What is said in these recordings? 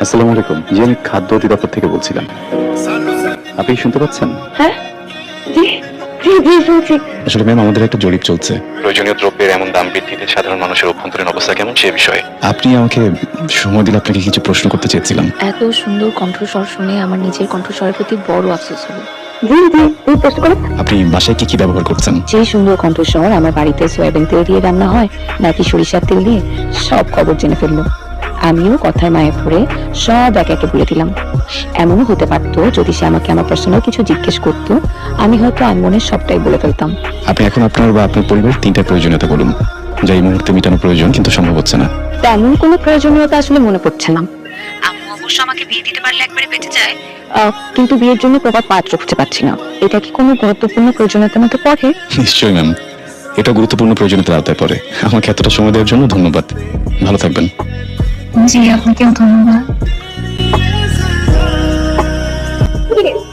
আসসালামু আলাইকুম। জি, আমি খাদ্য অধিদপ্তর থেকে বলছিলাম। আপনি শুনতে পাচ্ছেন? হ্যাঁ, জি জি জি শুনছি। আসলে ম্যাম, আমাদের একটা জরিপ চলছে প্রয়োজনীয় দ্রব্যের এমন দাম বৃদ্ধিতে সাধারণ মানুষের অভ্যন্তরীণ অবস্থা কেমন সে বিষয়ে। আপনি আমাকে সময় দিলে আপনাকে কিছু প্রশ্ন করতে চেয়েছিলাম। এত সুন্দর কণ্ঠস্বর শুনে আমার নিজের কণ্ঠস্বরের প্রতি বড় আফসোস হলো। জি জি তুমি প্রশ্ন করো। আপনি বাসায় কি কি ব্যবহার করছেন? যে সুন্দর কণ্ঠস্বর আমার বাড়িতে সয়াবিন তেল দিয়ে রান্না হয় নাকি সরিষার তেল দিয়ে, সব খবর জেনে ফেললো। আমিও কথার মায়ে পড়ে সব একে একে বলে দিলাম। এমনও হতে পারতো যদি সে আমাকে আমার পার্সোনাল কিছু জিজ্ঞেস করতো, আমি হয়তো আনমনের সবটাই বলে ফেলতাম। আপনি এখন আপনার বা আপনার পরিবারের তিনটা প্রয়োজনীয়তা বলুন, যা এই মুহূর্তে মেটানো প্রয়োজন কিন্তু সম্ভব হচ্ছে না। তেমন কোনো প্রয়োজনীয়তা আসলে মনে পড়ছে না। আম্মু অবশ্য আমাকে বিয়ে দিতে পারলে একবারে বেঁচে যায়, কিন্তু বিয়ের জন্য প্রপার পাত্র খুঁজে পাচ্ছি না। এটা কি কোনো গুরুত্বপূর্ণ প্রয়োজনীয়তার মধ্যে পড়ে? নিশ্চয়ই ম্যাম, এটা গুরুত্বপূর্ণ প্রয়োজনীয়তার আওতায় পড়ে। আমাকে এতটা সময় দেওয়ার জন্য ধন্যবাদ। ভালো থাকবেন। জি, আপনাকেও ধন্যবাদ।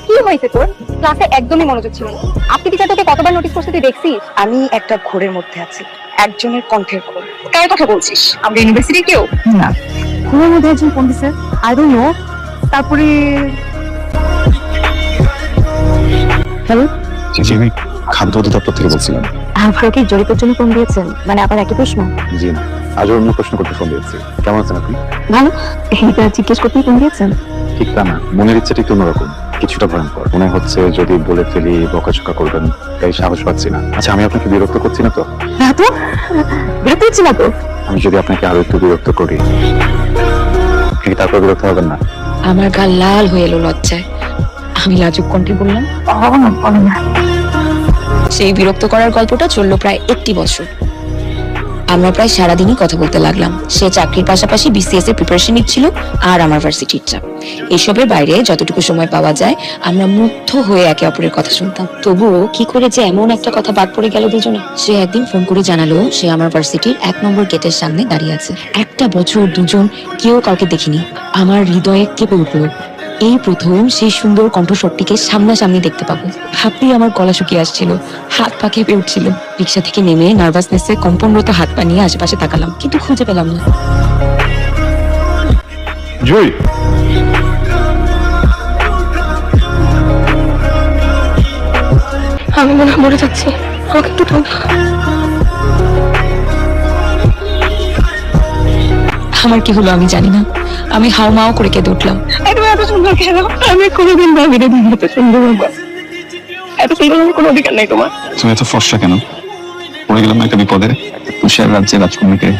কি হয়েছে তোর? ক্লাসে একদমই মনোযোগ ছিল না। আপনি টিচার তোকে কতবার নোটিস করতে তুই দেখছিস? আমি একটা ঘোরের মধ্যে আছি, একজনের কণ্ঠের ঘোর। কার কথা বলছিস? আমরা ইউনিভার্সিটি কেউ না, ঘোরের মধ্যে একজন কোন দিছে? I don't know. তারপরে হ্যালো, জি, আমি খাদ্য অধিদপ্তর থেকে বলছিলাম। আপনারা কি জরিপের জন্য ফোন দিয়েছেন? মানে আবার একই প্রশ্ন? জি না, আজ অন্য প্রশ্ন করতে ফোন দিয়েছি। কেমন আছেন আপনি? ভালো, এটা জিজ্ঞেস করতেই ফোন দিয়েছেন? ঠিক তা না, মনের ইচ্ছাটা একটু অন্যরকম, কিছুটা ভয়ঙ্কর। মনে হচ্ছে যদি বলে ফেলি বকাঝকা করবেন, তাই সাহস পাচ্ছি না। আচ্ছা, আমি আপনাকে বিরক্ত করছি না তো? না তো, বিরক্ত হচ্ছি না তো। আমি যদি আপনাকে আরো একটু বিরক্ত করি, আপনি কি তারপর বিরক্ত হবেন না? আমার গা লাল হয়ে এলো লজ্জায়। আমি লাজুক কণ্ঠে বললাম, না। সেই বিরক্ত করার গল্পটা চললো প্রায় 1 বছর। আমরা প্রায় সারাদিনই কথা বলতে লাগলাম। সে চাকরির পাশাপাশি বিসিএস এর প্রিপারেশন নিচ্ছিল, আর আমার ভার্সিটির চাপ। এসবের বাইরে যতটুকু সময় পাওয়া যায় আমরা মুগ্ধ হয়ে একে অপরের কথা শুনতাম। তবুও কি করে যে এমন একটা কথা বাদ পড়ে গেল দুজনে। সে একদিন ফোন করে জানালো সে আমার ভার্সিটির 1 নম্বর গেটের সামনে দাঁড়িয়ে আছে। একটা বছর দুজন কেউ কাউকে দেখিনি। আমার হৃদয়ে কেঁপে উঠলো। এই প্রথম সেই সুন্দর কণ্ঠস্বরটিকে সামনাসামনি দেখতে পাবো। ভাবতেই আমার গলা শুকিয়ে আসছিল, হাত পা কেঁপে উঠছিল। রিক্সা থেকে নেমে নার্ভাসনেসে কম্পনরত হাত পা নিয়ে আশেপাশে তাকালাম, কিন্তু খুঁজে পেলাম না। জয়, আমি মনে হয় মরে যাচ্ছি, আমাকে একটু টান। আমার কি হলো আমি জানি না। আমি হাউমাও করে কেঁদে উঠলাম। তুমি এত সুন্দর কেন? আমি কোনোদিন ভাবিনি তুমি এত সুন্দর হবে। এত সুন্দর হওয়ার কোনো অধিকার নাই তোমার। তুমি এত ফর্সা কেন? পড়ে গেলাম না একটা বিপদে। তুষার রাজ্যে রাজকন্যাকে